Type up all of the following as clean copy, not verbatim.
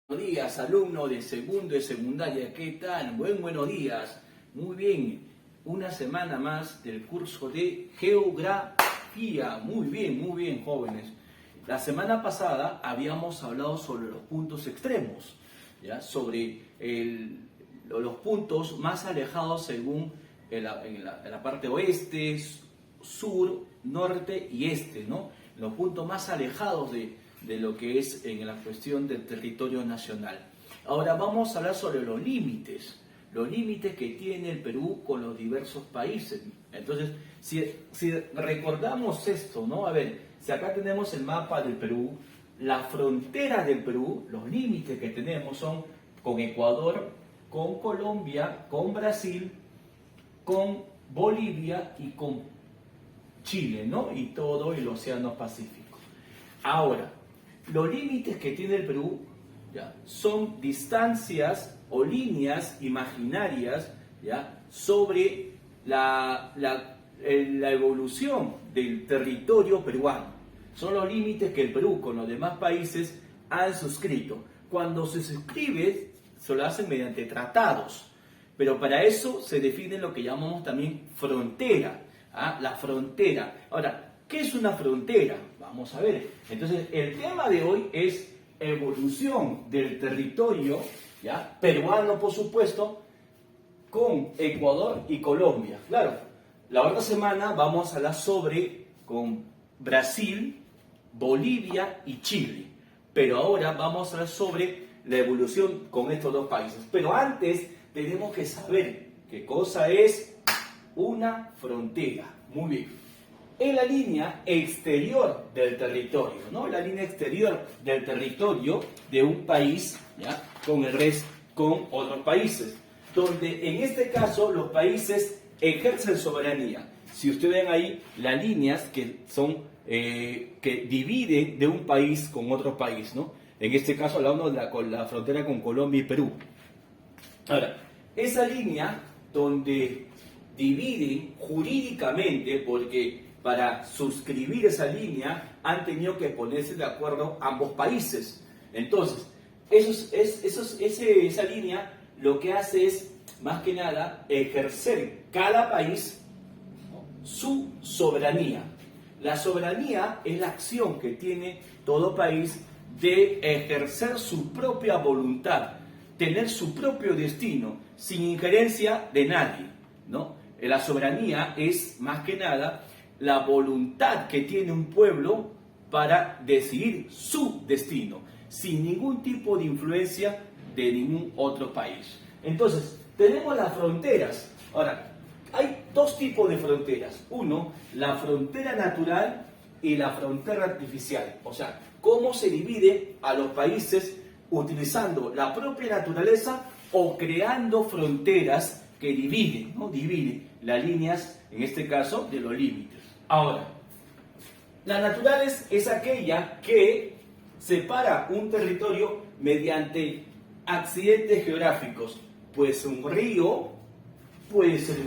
Buenos días, alumno de segundo de secundaria, ¿qué tal? Buenos días. Muy bien, una semana más del curso de geografía. Muy bien, jóvenes. La semana pasada habíamos hablado sobre los puntos extremos, ¿ya? Sobre los puntos más alejados según en la parte oeste, sur, norte y este, ¿no? Los puntos más alejados de lo que es en la cuestión del territorio nacional. Ahora vamos a hablar sobre los límites que tiene el Perú con los diversos países. Entonces, si recordamos esto, ¿no? A ver, si acá tenemos el mapa del Perú, las fronteras del Perú, los límites que tenemos son con Ecuador, con Colombia, con Brasil, con Bolivia y con Chile, ¿no? Y todo el Océano Pacífico. Ahora, los límites que tiene el Perú, ¿ya? Son distancias o líneas imaginarias, ¿ya? Sobre la evolución del territorio peruano. Son los límites que el Perú con los demás países han suscrito. Cuando se suscribe, se lo hacen mediante tratados, pero para eso se define lo que llamamos también frontera, ¿ah? La frontera. Ahora, ¿qué es una frontera? Vamos a ver. Entonces, el tema de hoy es evolución del territorio, ¿ya? Peruano, por supuesto, con Ecuador y Colombia. Claro, la otra semana vamos a hablar sobre con Brasil, Bolivia y Chile. Pero ahora vamos a hablar sobre la evolución con estos dos países. Pero antes tenemos que saber qué cosa es una frontera. Muy bien. Es la línea exterior del territorio, ¿no? La línea exterior del territorio de un país, ¿ya? Con otros países, donde en este caso los países ejercen soberanía. Si ustedes ven ahí las líneas que son que dividen de un país con otro país, ¿no? En este caso hablamos de la frontera con Colombia y Perú. Ahora, esa línea donde dividen jurídicamente, porque para suscribir esa línea han tenido que ponerse de acuerdo ambos países. Entonces, esa línea lo que hace es, más que nada, ejercer cada país, ¿no?, su soberanía. La soberanía es la acción que tiene todo país de ejercer su propia voluntad, tener su propio destino, sin injerencia de nadie, ¿no? La soberanía es, más que nada, la voluntad que tiene un pueblo para decidir su destino, sin ningún tipo de influencia de ningún otro país. Entonces, tenemos las fronteras. Ahora, hay dos tipos de fronteras. Uno, la frontera natural y la frontera artificial. O sea, cómo se divide a los países utilizando la propia naturaleza o creando fronteras que dividen, ¿no? Dividen las líneas, en este caso, de los límites. Ahora, la natural es aquella que separa un territorio mediante accidentes geográficos. Puede ser un río, puede ser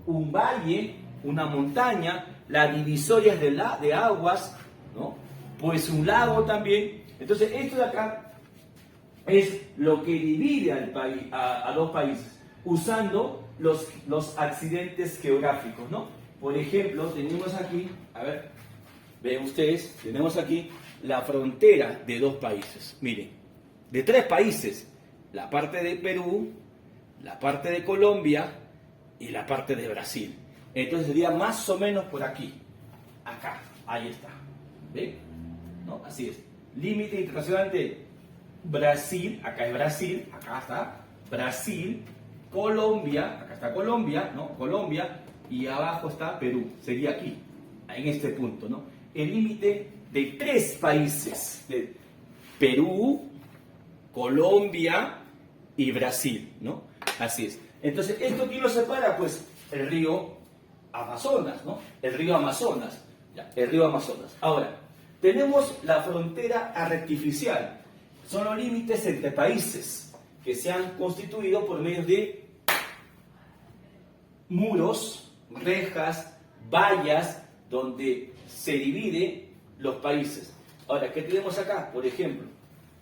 un valle, una montaña, las divisorias de aguas, ¿no? Puede ser un lago también. Entonces, esto de acá es lo que divide al país, a dos países, usando los accidentes geográficos, ¿no? Por ejemplo, tenemos aquí, a ver, ven ustedes, tenemos aquí la frontera de dos países. Miren, de tres países, la parte de Perú, la parte de Colombia y la parte de Brasil. Entonces sería más o menos por aquí, acá, ahí está. ¿Ven? ¿No? Así es. Límite internacional de Brasil, acá es Brasil, acá está Brasil, Colombia, acá está Colombia, ¿no? Colombia, y abajo está Perú, sería aquí, en este punto, ¿no? El límite de tres países, de Perú, Colombia y Brasil, ¿no? Así es. Entonces, ¿esto quién lo separa? Pues el río Amazonas, ¿no? El río Amazonas, ya, el río Amazonas. Ahora, tenemos la frontera artificial. Son los límites entre países que se han constituido por medio de muros, rejas, vallas, donde se dividen los países. Ahora, ¿qué tenemos acá? Por ejemplo,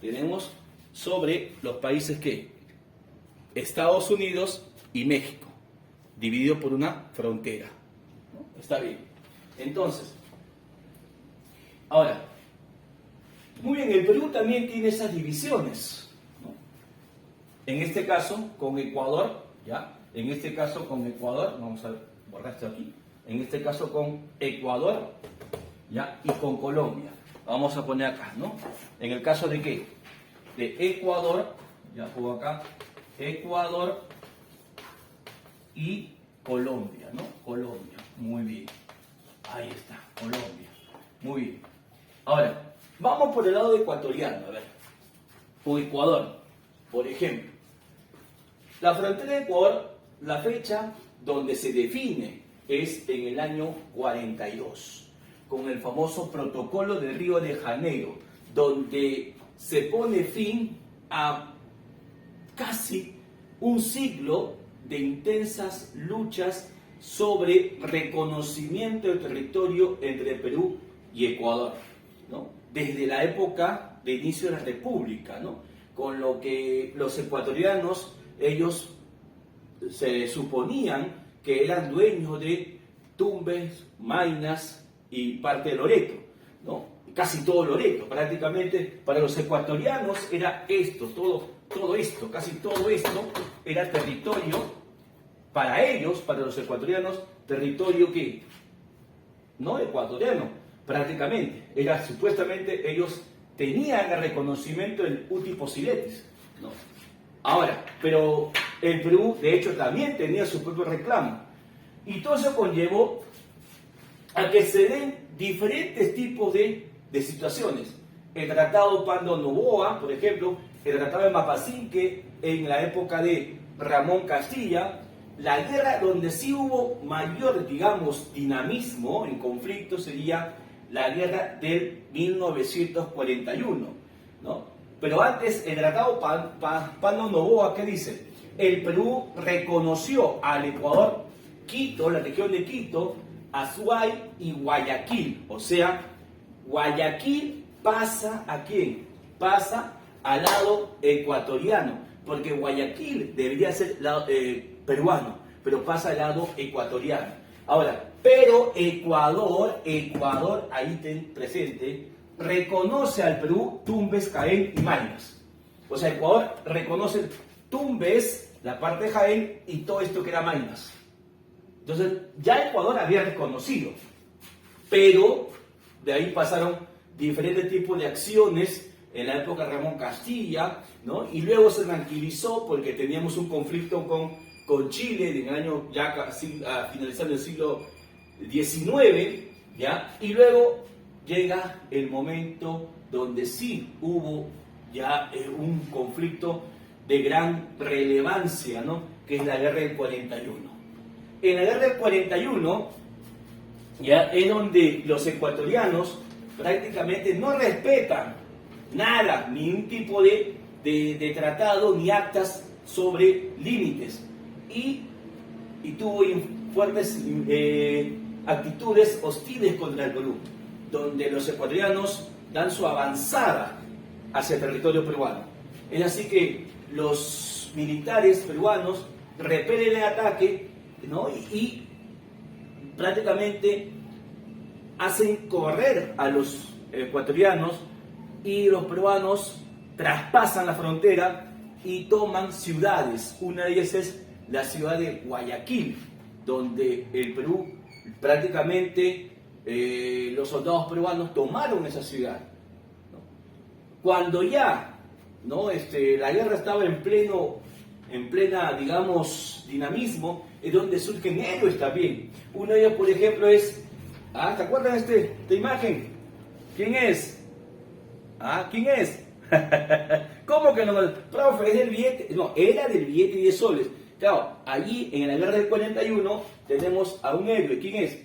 tenemos sobre los países que Estados Unidos y México, dividido por una frontera. ¿No? Está bien. Entonces, ahora, muy bien, el Perú también tiene esas divisiones, ¿no? En este caso, con Ecuador, ¿ya? En este caso, con Ecuador, vamos a borrar esto aquí, en este caso con Ecuador, ¿ya? Y con Colombia. Vamos a poner acá, ¿no? En el caso de ¿qué? De Ecuador, ya pongo acá, Ecuador y Colombia, ¿no? Colombia, muy bien. Ahí está, Colombia, muy bien. Ahora, vamos por el lado ecuatoriano, a ver. Con Ecuador, por ejemplo. La frontera de Ecuador, la fecha donde se define es en el año 42, con el famoso protocolo de Río de Janeiro, donde se pone fin a casi un siglo de intensas luchas sobre reconocimiento del territorio entre Perú y Ecuador, ¿no? Desde la época de inicio de la República, ¿no? Con lo que los ecuatorianos, ellos se suponían que eran dueños de Tumbes, Maynas y parte de Loreto, ¿no? Casi todo Loreto, prácticamente para los ecuatorianos era esto, todo esto, casi todo esto era territorio para ellos, para los ecuatorianos, territorio que no ecuatoriano, prácticamente, era supuestamente ellos tenían el reconocimiento del uti possidetis, ¿no? Ahora, pero el Perú, de hecho, también tenía su propio reclamo. Y todo eso conllevó a que se den diferentes tipos de situaciones. El Tratado Pando-Novoa, por ejemplo, el Tratado de Mapasinque en la época de Ramón Castilla, la guerra donde sí hubo mayor, digamos, dinamismo en conflicto sería la guerra del 1941, ¿no? Pero antes, el Tratado Pando-Novoa, ¿qué dice? El Perú reconoció al Ecuador Quito, la región de Quito, Azuay y Guayaquil. O sea, Guayaquil pasa ¿a quién? Pasa al lado ecuatoriano, porque Guayaquil debería ser lado, peruano, pero pasa al lado ecuatoriano. Ahora, pero Ecuador, ahí ten presente, reconoce al Perú Tumbes, Jaén y Maynas. O sea, Ecuador reconoce Tumbes, la parte de Jaén y todo esto que era Maynas. Entonces, ya Ecuador había reconocido, pero de ahí pasaron diferentes tipos de acciones en la época de Ramón Castilla, ¿no? Y luego se tranquilizó porque teníamos un conflicto con Chile en el año ya casi, finalizando el siglo XIX, ¿ya? Y luego llega el momento donde sí hubo ya un conflicto de gran relevancia, ¿no? Que es la guerra del 41. En la guerra del 41 ya es donde los ecuatorianos prácticamente no respetan nada, ni un tipo de tratado ni actas sobre límites y tuvo fuertes actitudes hostiles contra el Perú, donde los ecuatorianos dan su avanzada hacia el territorio peruano. Es así que los militares peruanos repelen el ataque, ¿no? y prácticamente hacen correr a los ecuatorianos y los peruanos traspasan la frontera y toman ciudades. Una de ellas es la ciudad de Guayaquil, donde el Perú prácticamente los soldados peruanos tomaron esa ciudad, ¿no? Cuando ya, ¿no? La guerra estaba en plena, digamos, dinamismo, es donde surgen héroes también. Uno de ellos, por ejemplo, es, ¿te acuerdan de esta imagen? ¿Quién es? ¿Quién es? ¿Cómo que no? Profe, es del billete. No, era del billete de 10 soles. Claro, allí en la guerra del 41 tenemos a un héroe. ¿Quién es?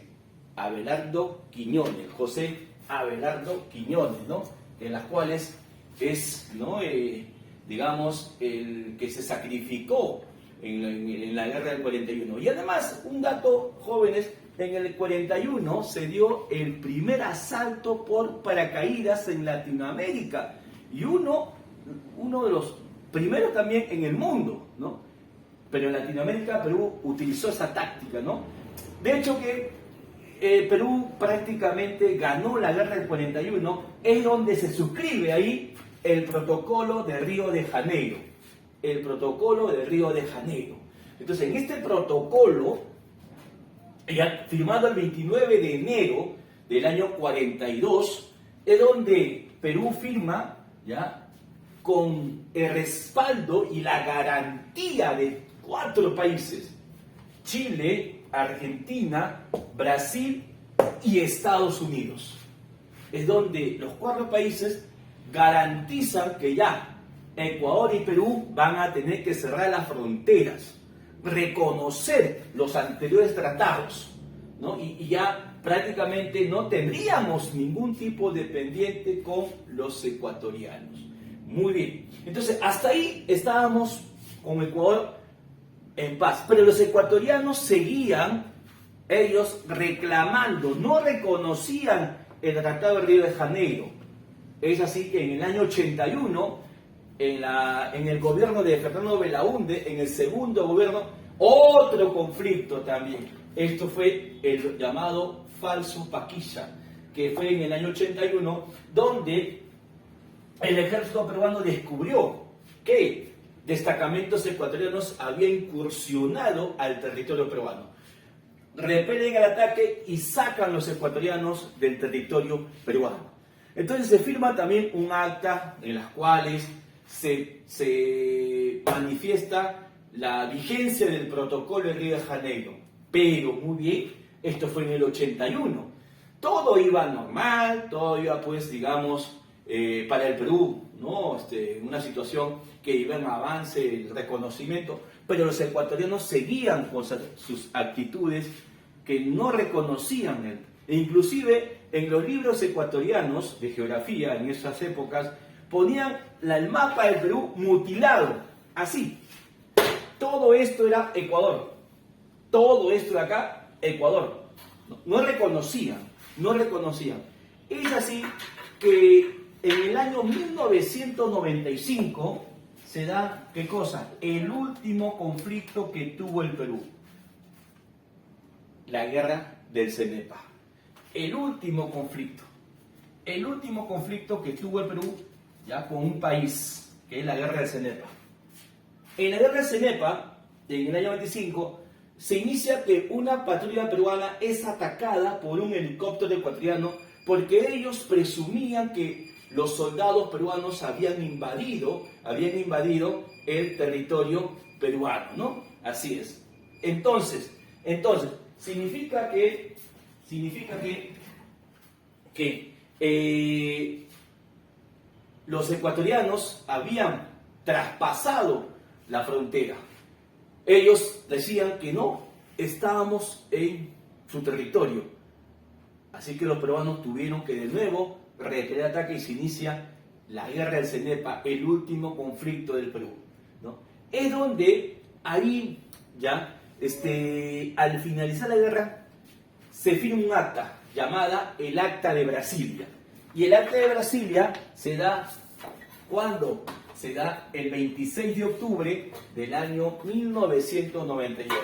Abelardo Quiñones, José Abelardo Quiñones, ¿no? En las cuales es, ¿no? Digamos, el que se sacrificó en la guerra del 41. Y además, un dato, jóvenes, en el 41 se dio el primer asalto por paracaídas en Latinoamérica. Y uno uno de los primeros también en el mundo, ¿no? Pero en Latinoamérica Perú utilizó esa táctica, ¿no? De hecho que Perú prácticamente ganó la guerra del 41, es donde se suscribe ahí el protocolo de Río de Janeiro. El protocolo de Río de Janeiro. Entonces, en este protocolo, ya firmado el 29 de enero del año 42, es donde Perú firma, ¿ya?, con el respaldo y la garantía de 4 países: Chile, Argentina, Brasil y Estados Unidos. Es donde los 4 países garantizan que ya Ecuador y Perú van a tener que cerrar las fronteras, reconocer los anteriores tratados, ¿no? Y ya prácticamente no tendríamos ningún tipo de pendiente con los ecuatorianos. Muy bien, entonces hasta ahí estábamos con Ecuador en paz, pero los ecuatorianos seguían ellos reclamando, no reconocían el Tratado de Río de Janeiro. Es así que en el año 81, en el gobierno de Fernando Belaúnde, en el segundo gobierno, otro conflicto también. Esto fue el llamado falso Paquilla, que fue en el año 81, donde el ejército peruano descubrió que destacamentos ecuatorianos habían incursionado al territorio peruano. Repelen el ataque y sacan los ecuatorianos del territorio peruano. Entonces se firma también un acta en las cuales se manifiesta la vigencia del protocolo de Río de Janeiro. Pero muy bien, esto fue en el 81. Todo iba normal, todo iba pues, digamos, para el Perú, ¿no? Una situación que iba en avance, el reconocimiento, pero los ecuatorianos seguían con sus actitudes que no reconocían. E inclusive en los libros ecuatorianos de geografía en esas épocas ponían el mapa del Perú mutilado, así. Todo esto era Ecuador, todo esto de acá, Ecuador. No reconocían, no reconocían. Es así que en el año 1995 se da, ¿qué cosa? El último conflicto que tuvo el Perú. La guerra del Cenepa. El último conflicto que tuvo el Perú ya con un país, que es la guerra del Cenepa. En la guerra del Cenepa, en el año 25, se inicia que una patrulla peruana es atacada por un helicóptero ecuatoriano porque ellos presumían que los soldados peruanos habían invadido el territorio peruano, ¿no? Así es. Entonces, significa que los ecuatorianos habían traspasado la frontera. Ellos decían que no estábamos en su territorio. Así que los peruanos tuvieron que de nuevo repeler ataque y se inicia la guerra del Cenepa, el último conflicto del Perú, ¿no? Es donde ahí ya, al finalizar la guerra, se firma un acta llamada el Acta de Brasilia. Y el Acta de Brasilia se da, ¿cuándo? Se da el 26 de octubre del año 1998.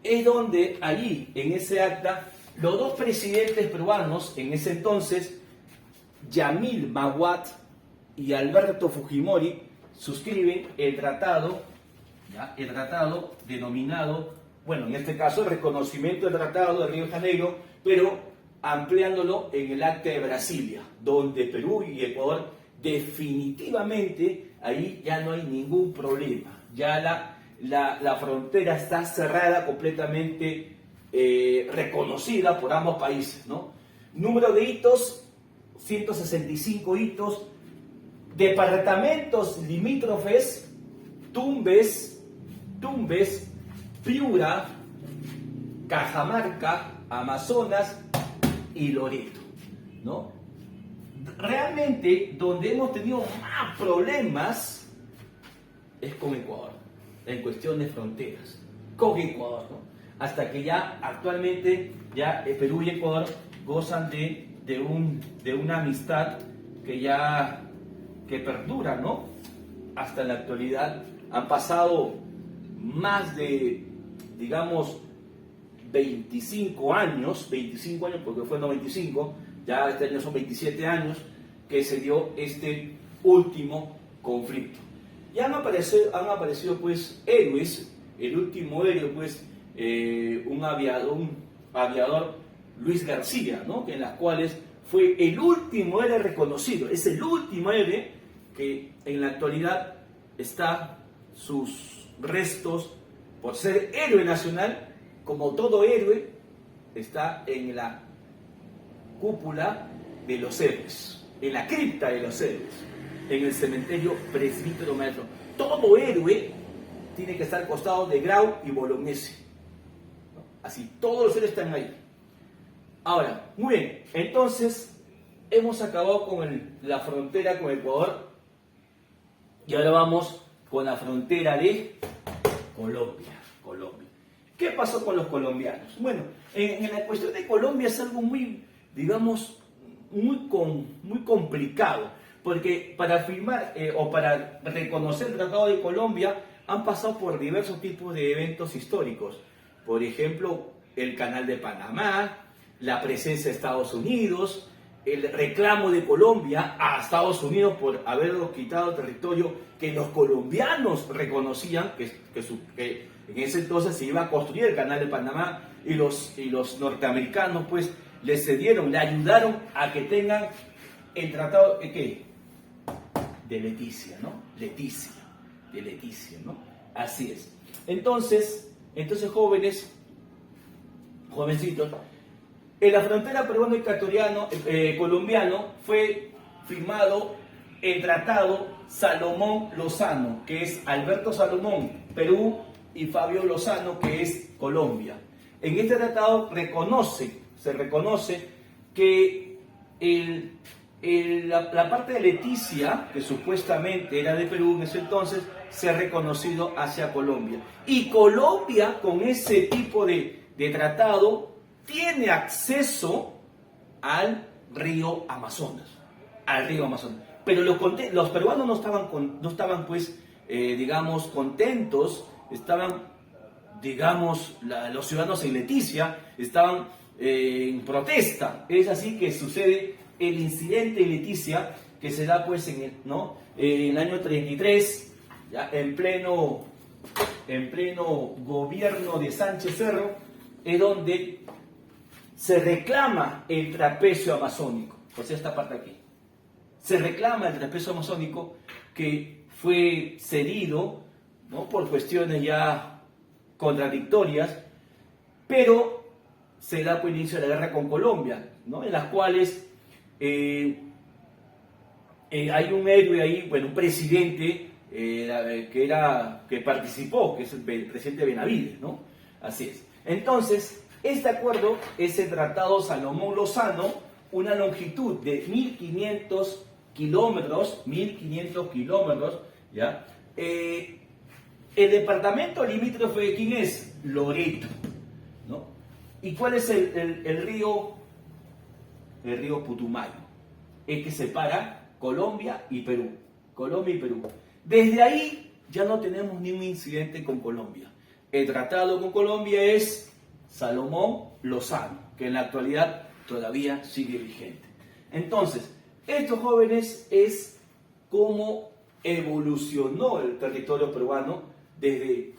Es donde allí, en ese acta, los 2 presidentes peruanos, en ese entonces, Yamil Mahuad y Alberto Fujimori, suscriben el tratado, ¿ya?, el tratado denominado, bueno, en este caso, el reconocimiento del Tratado de Río de Janeiro, pero ampliándolo en el Acta de Brasilia, donde Perú y Ecuador definitivamente ahí ya no hay ningún problema. Ya la frontera está cerrada, completamente reconocida por ambos países, ¿no? Número de hitos, 165 hitos. Departamentos limítrofes: Tumbes, Piura, Cajamarca, Amazonas y Loreto, ¿no? Realmente, donde hemos tenido más problemas es con Ecuador, en cuestión de fronteras, con Ecuador, ¿no? Hasta que ya actualmente ya Perú y Ecuador gozan de una amistad que ya que perdura, ¿no? Hasta la actualidad. Han pasado más de, digamos, 25 años porque fue en 95, ya este año son 27 años que se dio este último conflicto. Y han aparecido pues héroes, el último héroe pues un aviador Luis García, ¿no? En las cuales fue el último héroe reconocido, es el último héroe que en la actualidad está sus restos por ser héroe nacional. Como todo héroe, está en la cúpula de los héroes, en la cripta de los héroes, en el cementerio Presbítero Maestro. Todo héroe tiene que estar al costado de Grau y Bolognesi. Así, todos los héroes están ahí. Ahora, muy bien, entonces hemos acabado con la frontera con Ecuador y ahora vamos con la frontera de Colombia. ¿Qué pasó con los colombianos? Bueno, en la cuestión de Colombia es algo muy, digamos, muy complicado, porque para firmar o para reconocer el Tratado de Colombia han pasado por diversos tipos de eventos históricos. Por ejemplo, el Canal de Panamá, la presencia de Estados Unidos, el reclamo de Colombia a Estados Unidos por haberlo quitado territorio que los colombianos reconocían que en ese entonces se iba a construir el Canal de Panamá, y los norteamericanos pues le cedieron, le ayudaron a que tengan el tratado de Leticia, ¿no? De Leticia, ¿no? Así es. Entonces jovencitos, en la frontera peruano y colombiano fue firmado el Tratado Salomón-Lozano, que es Alberto Salomón, Perú, y Fabio Lozano, que es Colombia. En este tratado se reconoce que la parte de Leticia, que supuestamente era de Perú en ese entonces, se ha reconocido hacia Colombia. Y Colombia, con ese tipo de tratado, tiene acceso al río Amazonas. Pero los peruanos no estaban pues, digamos, contentos. Estaban, digamos, los ciudadanos en Leticia estaban en protesta. Es así que sucede el incidente en Leticia, que se da pues en el año 33, ya, en pleno gobierno de Sánchez Cerro, es donde se reclama el trapecio amazónico. Pues esta parte aquí. Se reclama el trapecio amazónico que fue cedido, ¿no?, por cuestiones ya contradictorias, pero se da por inicio de la guerra con Colombia, ¿no?, en las cuales hay un héroe ahí, bueno, un presidente que participó, que es el presidente Benavides, ¿no? Así es. Entonces, este acuerdo es el Tratado Salomón-Lozano, una longitud de 1500 kilómetros, ¿ya? El departamento limítrofe de quién es Loreto, ¿no? ¿Y cuál es el río? El río Putumayo, el que separa Colombia y Perú. Desde ahí ya no tenemos ningún incidente con Colombia. El tratado con Colombia es Salomón-Lozano, que en la actualidad todavía sigue vigente. Entonces, estos jóvenes es cómo evolucionó el territorio peruano desde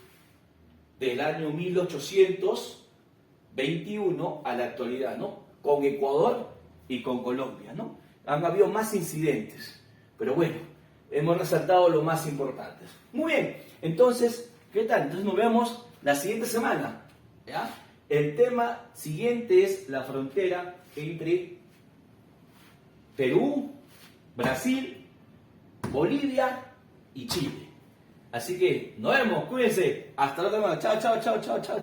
el año 1821 a la actualidad, ¿no? Con Ecuador y con Colombia, ¿no? Han habido más incidentes, pero bueno, hemos resaltado lo más importante. Muy bien, entonces, ¿qué tal? Entonces nos vemos la siguiente semana, ¿ya? El tema siguiente es la frontera entre Perú, Brasil, Bolivia y Chile. Así que nos vemos, cuídense. Hasta la próxima. Chao.